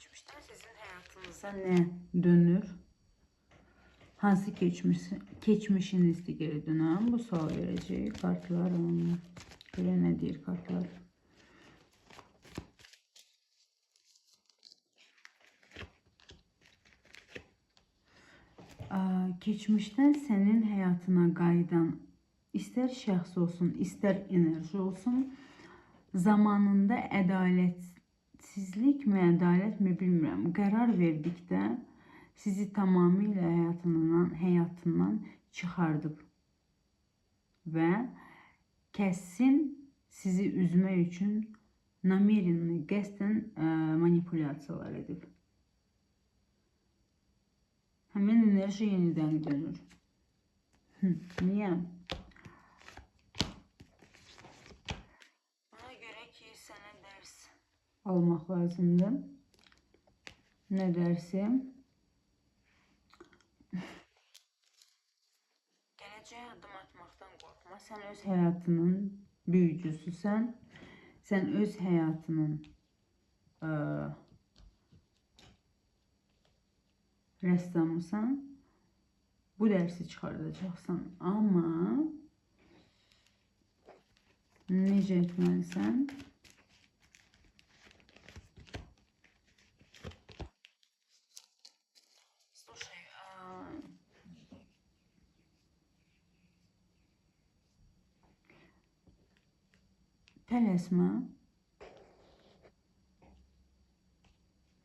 Keçmişdən sizin həyatınıza nə dönür? Hansı keçmişinizdir geri dönən? Bu sual verəcək kartlar. Görə nə deyir kartlar? Keçmişdən sənin həyatına qayıdan, istər şəxs olsun, istər enerji olsun, zamanında ədalətsizlik mi, ədalət mi bilmirəm, qərar verdikdə sizi tamamilə həyatından çıxardıb və kəsin sizi üzmək üçün namerinli, qəsdən manipulyasiyalar edib. Həmin enerji yenidən dönür. Niyə? Ona görə ki, sənə dərs almaq lazımdır. Nə dərsi? Gələcəyə addım atmaqdan qorxma. Sən öz həyatının büyücüsüsən. Sən öz həyatının rəssamısan. Bu dərsi çıxardacaqsan. Amma necə etməlisən? Tələsmə.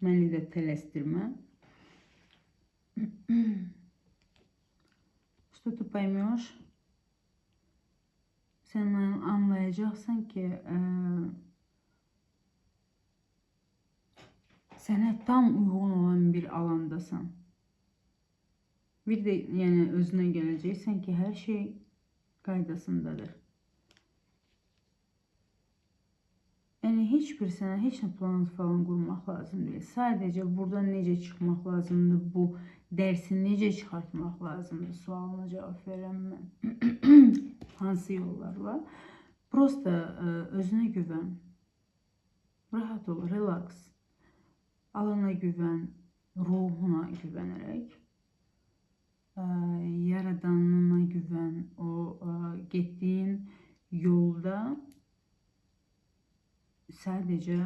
Məni də tələsdirmə. Что ты поймешь? Sen anlayacaksın ki sana tam uygun olan bir alandasan. Bir de yani özüne geleceksen ki her şey qaydasındadır. Yani hiçbir sənə heç nə plan falan qurmaq lazım deyil. Sadəcə buradan necə çıxmaq lazımdır, bu dərsi necə çıxartmaq lazımdır sualına cavab verəm mən. Hansı yollarla? Prosta özünə güvən. Rahat ol, relax. Alana güvən, ruhuna güvənərək. Yaradanına güvən, o getdiyin yolda sadəcə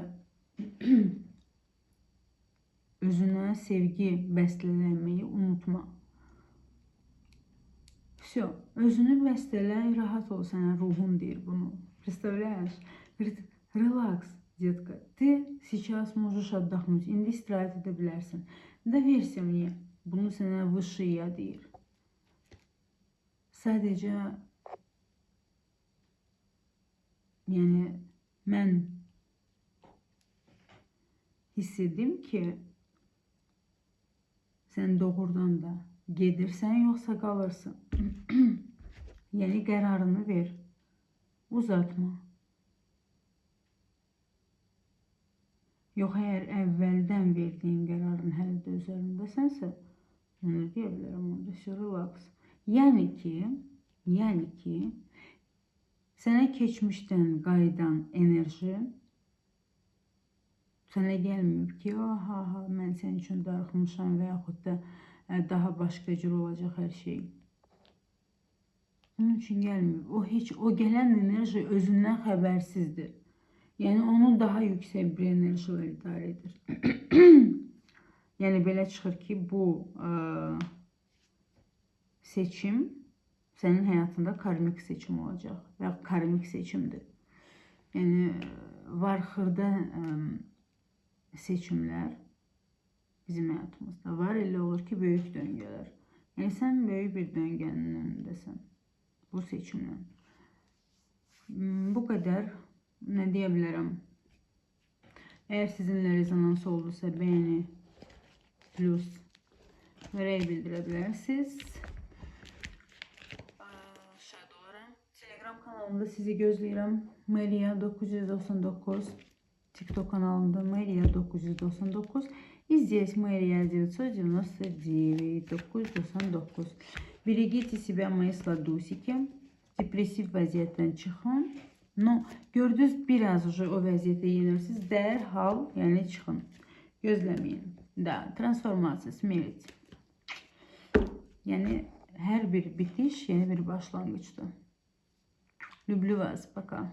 özünə sevgi bəslələməyi unutma. Все, özünü bəstələ, rahat ol, sənə ruhun deyir bunu. Представляешь? Говорит, relax, детка, ты сейчас можешь отдохнуть, indi istirahət edə bilərsən. Доверься мне, bunu sənə vысший я deyir. Sadəcə, yəni mən hiss edim ki, sən doğrudan da gedirsən, yoxsa qalırsın. Yəni qərarını ver, uzatma. Yox, əgər əvvəldən verdiyin qərarın hələ də üzərindəsənsə, onu deyə bilərəm, onda relax. Yəni ki, sənə keçmişdən qayıdan enerji sənə gəlməyib ki, mən sənin üçün darıxmışam və yaxud da daha başqa cür olacaq hər şey. Onun üçün gəlməyib. O gələn enerji özündən xəbərsizdir. Yəni onu daha yüksək bir enerji ilə idarə edir. Yəni belə çıxır ki, bu seçim sənin həyatında karmik seçim olacaq və karmik seçimdir. Yəni var xırda seçimlər bizim həyatımızda var. Elə olur ki, böyük döngələr. Yəni sən böyük bir döngənin önündəsən bu seçimlə. Bu qədər nə deyə bilərəm? Əgər sizinlə rezonans oldusa beğeni plus verəyi bildirə bilərsiniz. Şad olaram. Telegram kanalımda sizi gözləyirəm. Maria 999. TikTok каналында Мария 999. И здесь Мария 999. 999. Берегите себя, мои сладусики. Depressiv vəziyyətdən çıxın. No, gördünüz, biraz o vəziyyətə yenirsiniz. Dərhal, yəni çıxın. Gözlemeyin. Da, transformasiya, smert. Yani her bir bitiş yeni bir başlangıçtır. Люблю вас. Пока.